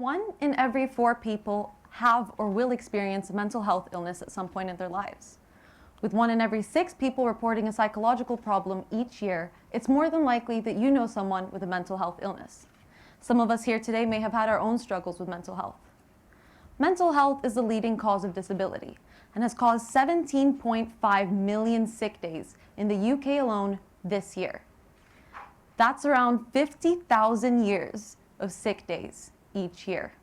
1 in every 4 people have or will experience a mental health illness at some point in their lives. With 1 in every 6 people reporting a psychological problem each year, it's more than likely that you know someone with a mental health illness. Some of us here today may have had our own struggles with mental health. Mental health is the leading cause of disability and has caused 17.5 million sick days in the UK alone this year. That's around 50,000 years of sick days each year.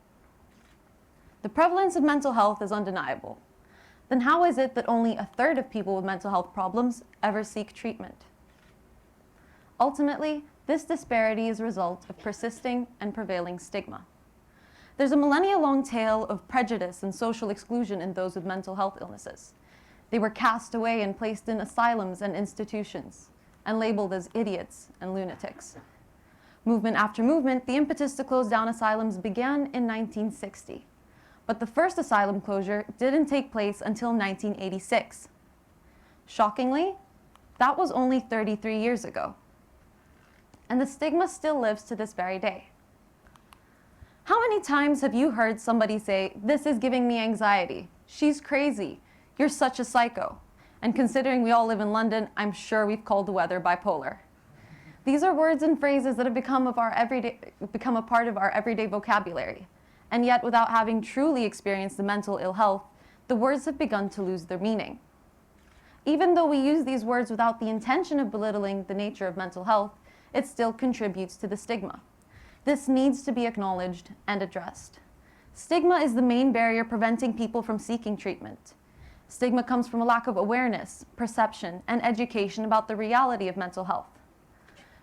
The prevalence of mental health is undeniable. Then how is it that only a third of people with mental health problems ever seek treatment? Ultimately, this disparity is a result of persisting and prevailing stigma. There's a millennia-long tale of prejudice and social exclusion in those with mental health illnesses. They were cast away and placed in asylums and institutions, and labeled as idiots and lunatics. Movement after movement, the impetus to close down asylums began in 1960. But the first asylum closure didn't take place until 1986. Shockingly, that was only 33 years ago. And the stigma still lives to this very day. How many times have you heard somebody say, "This is giving me anxiety. She's crazy. You're such a psycho." And considering we all live in London, I'm sure we've called the weather bipolar. These are words and phrases that have become a part of our everyday vocabulary. And yet, without having truly experienced the mental ill health, the words have begun to lose their meaning. Even though we use these words without the intention of belittling the nature of mental health, it still contributes to the stigma. This needs to be acknowledged and addressed. Stigma is the main barrier preventing people from seeking treatment. Stigma comes from a lack of awareness, perception, and education about the reality of mental health.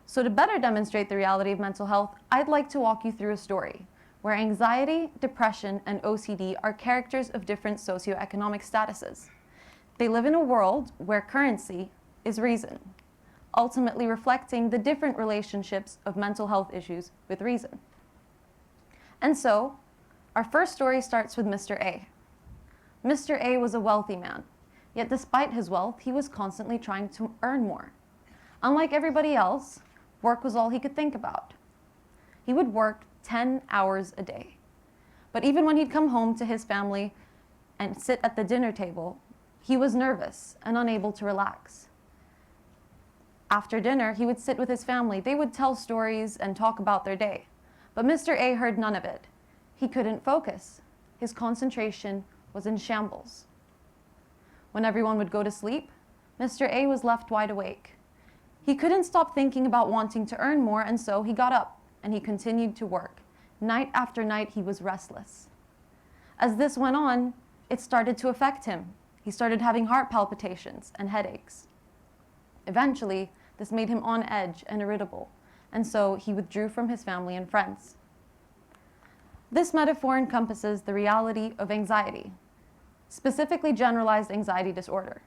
So to better demonstrate the reality of mental health, I'd like to walk you through a story where anxiety, depression, and OCD are characters of different socioeconomic statuses. They live in a world where currency is reason, ultimately reflecting the different relationships of mental health issues with reason. And so, our first story starts with Mr. A. Mr. A was a wealthy man, yet despite his wealth, he was constantly trying to earn more. Unlike everybody else, work was all he could think about. He would work 10 hours a day. But even when he'd come home to his family and sit at the dinner table, he was nervous and unable to relax. After dinner, he would sit with his family. They would tell stories and talk about their day. But Mr. A heard none of it. He couldn't focus. His concentration was in shambles. When everyone would go to sleep, Mr. A was left wide awake. He couldn't stop thinking about wanting to earn more, and so he got up and he continued to work. Night after night, he was restless. As this went on, it started to affect him. He started having heart palpitations and headaches. Eventually, this made him on edge and irritable, and so he withdrew from his family and friends. This metaphor encompasses the reality of anxiety, specifically generalized anxiety disorder.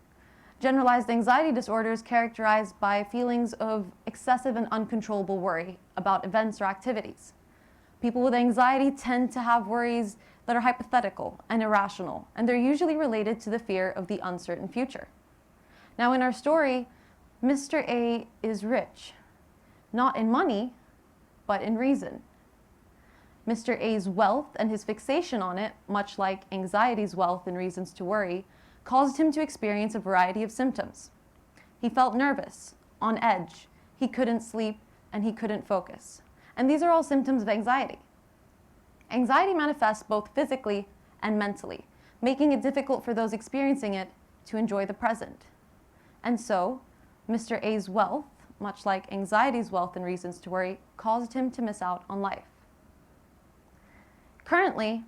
Generalized anxiety disorder is characterized by feelings of excessive and uncontrollable worry about events or activities. People with anxiety tend to have worries that are hypothetical and irrational, and they're usually related to the fear of the uncertain future. Now, in our story, Mr. A is rich, not in money, but in reason. Mr. A's wealth and his fixation on it, much like anxiety's wealth and reasons to worry, caused him to experience a variety of symptoms. He felt nervous, on edge, he couldn't sleep, and he couldn't focus. And these are all symptoms of anxiety. Anxiety manifests both physically and mentally, making it difficult for those experiencing it to enjoy the present. And so, Mr. A's wealth, much like anxiety's wealth and reasons to worry, caused him to miss out on life. Currently,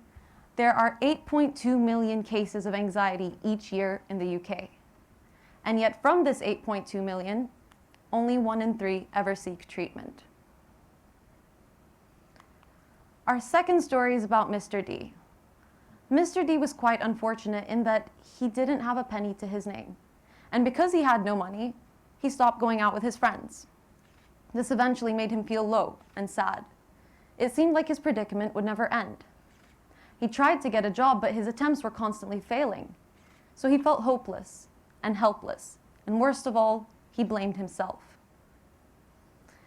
there are 8.2 million cases of anxiety each year in the UK. And yet from this 8.2 million, only 1 in 3 ever seek treatment. Our second story is about Mr. D. Mr. D was quite unfortunate in that he didn't have a penny to his name. And because he had no money, he stopped going out with his friends. This eventually made him feel low and sad. It seemed like his predicament would never end. He tried to get a job, but his attempts were constantly failing. So he felt hopeless and helpless, and worst of all, he blamed himself.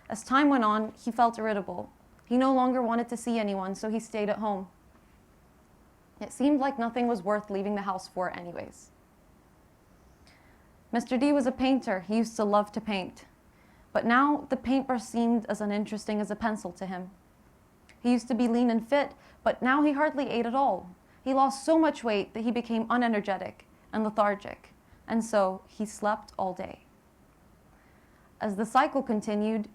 As time went on, he felt irritable, He no longer wanted to see anyone, so he stayed at home. It seemed like nothing was worth leaving the house for anyways. Mr. D was a painter. He used to love to paint. But now the paintbrush seemed as uninteresting as a pencil to him. He used to be lean and fit, but now he hardly ate at all. He lost so much weight that he became unenergetic and lethargic, and so he slept all day. As the cycle continued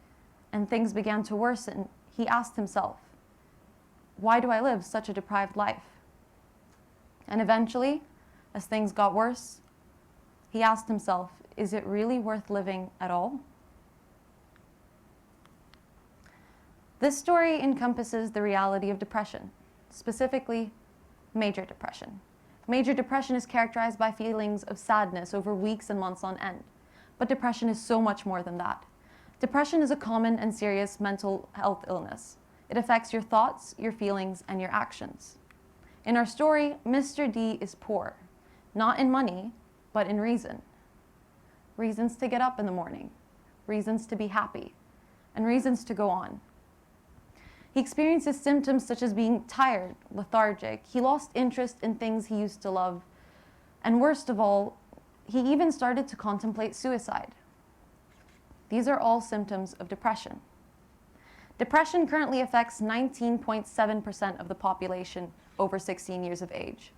and things began to worsen, he asked himself, why do I live such a deprived life? And eventually, as things got worse, he asked himself, is it really worth living at all? This story encompasses the reality of depression, specifically major depression. Major depression is characterized by feelings of sadness over weeks and months on end. But depression is so much more than that. Depression is a common and serious mental health illness. It affects your thoughts, your feelings, and your actions. In our story, Mr. D is poor, not in money, but in reason. Reasons to get up in the morning, reasons to be happy, and reasons to go on. He experiences symptoms such as being tired, lethargic. He lost interest in things he used to love. And worst of all, he even started to contemplate suicide. These are all symptoms of depression. Depression currently affects 19.7% of the population over 16 years of age.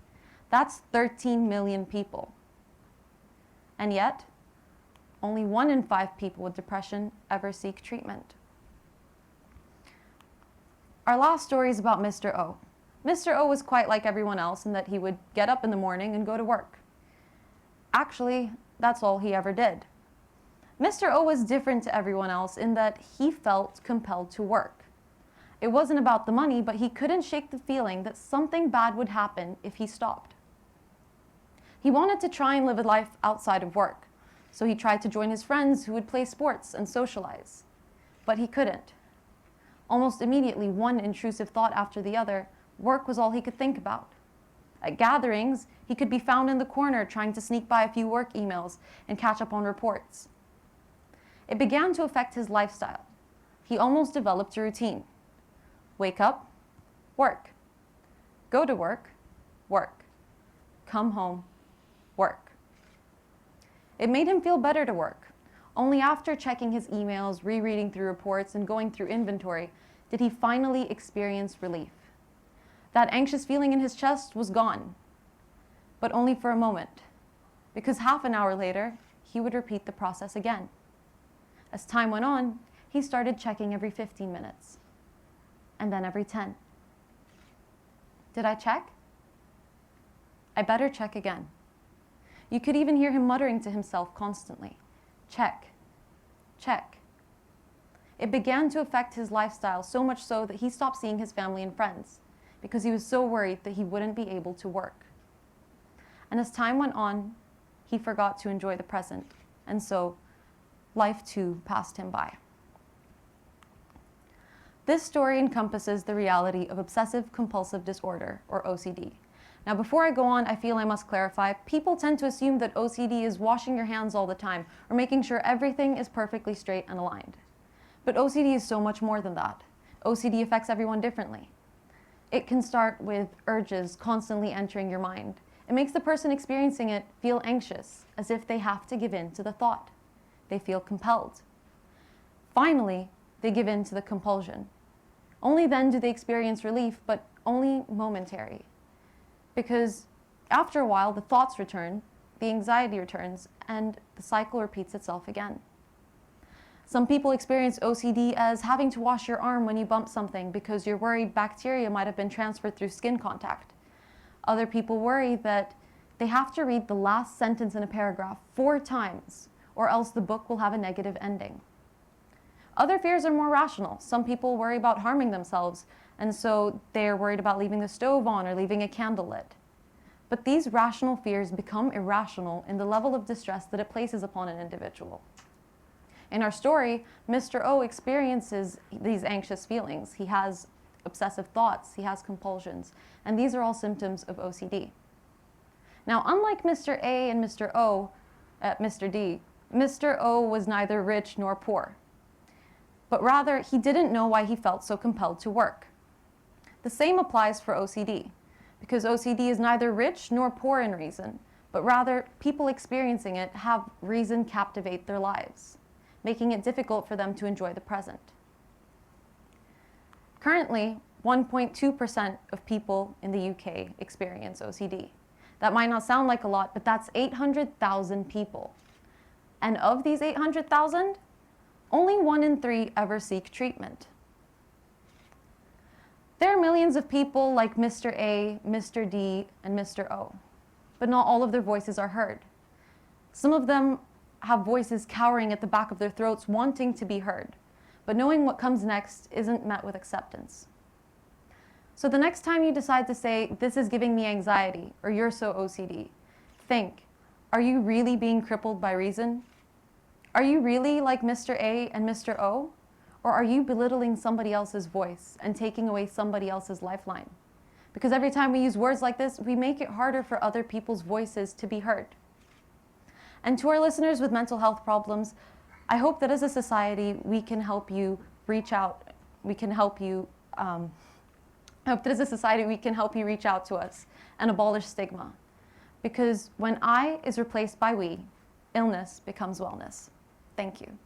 That's 13 million people. And yet, only 1 in 5 people with depression ever seek treatment. Our last story is about Mr. O. Mr. O was quite like everyone else in that he would get up in the morning and go to work. Actually, that's all he ever did. Mr. O was different to everyone else in that he felt compelled to work. It wasn't about the money, but he couldn't shake the feeling that something bad would happen if he stopped. He wanted to try and live a life outside of work, so he tried to join his friends who would play sports and socialize. But he couldn't. Almost immediately, one intrusive thought after the other, work was all he could think about. At gatherings, he could be found in the corner trying to sneak by a few work emails and catch up on reports. It began to affect his lifestyle. He almost developed a routine. Wake up, work. Go to work, work. Come home, work. It made him feel better to work. Only after checking his emails, rereading through reports, and going through inventory did he finally experience relief. That anxious feeling in his chest was gone, but only for a moment, because half an hour later, he would repeat the process again. As time went on, he started checking every 15 minutes, and then every 10. Did I check? I better check again. You could even hear him muttering to himself constantly. Check, check. It began to affect his lifestyle so much so that he stopped seeing his family and friends because he was so worried that he wouldn't be able to work. And as time went on, he forgot to enjoy the present, and so life too passed him by. This story encompasses the reality of obsessive-compulsive disorder, or OCD. Now, before I go on, I feel I must clarify, people tend to assume that OCD is washing your hands all the time or making sure everything is perfectly straight and aligned. But OCD is so much more than that. OCD affects everyone differently. It can start with urges constantly entering your mind. It makes the person experiencing it feel anxious, as if they have to give in to the thought. They feel compelled. Finally, they give in to the compulsion. Only then do they experience relief, but only momentary. Because after a while, the thoughts return, the anxiety returns, and the cycle repeats itself again. Some people experience OCD as having to wash your arm when you bump something because you're worried bacteria might have been transferred through skin contact. Other people worry that they have to read the last sentence in a paragraph 4 times, or else the book will have a negative ending. Other fears are more rational. Some people worry about harming themselves, and so they're worried about leaving the stove on or leaving a candle lit. But these rational fears become irrational in the level of distress that it places upon an individual. In our story, Mr. O experiences these anxious feelings. He has obsessive thoughts, he has compulsions, and these are all symptoms of OCD. Now, unlike Mr. A and Mr. D, Mr. O was neither rich nor poor. but rather he didn't know why he felt so compelled to work. The same applies for OCD, because OCD is neither rich nor poor in reason, but rather people experiencing it have reason captivate their lives, making it difficult for them to enjoy the present. Currently, 1.2% of people in the UK experience OCD. That might not sound like a lot, but that's 800,000 people. And of these 800,000, only 1 in 3 ever seek treatment. There are millions of people like Mr. A, Mr. D, and Mr. O, but not all of their voices are heard. Some of them have voices cowering at the back of their throats, wanting to be heard, but knowing what comes next isn't met with acceptance. So the next time you decide to say, "This is giving me anxiety," or "You're so OCD," think, are you really being crippled by reason? Are you really like Mr. A and Mr. O? Or are you belittling somebody else's voice and taking away somebody else's lifeline? Because every time we use words like this, we make it harder for other people's voices to be heard. And to our listeners with mental health problems, I hope that as a society, we can help you reach out. We can help you, I hope that as a society, we can help you reach out to us and abolish stigma. Because when I is replaced by we, illness becomes wellness. Thank you.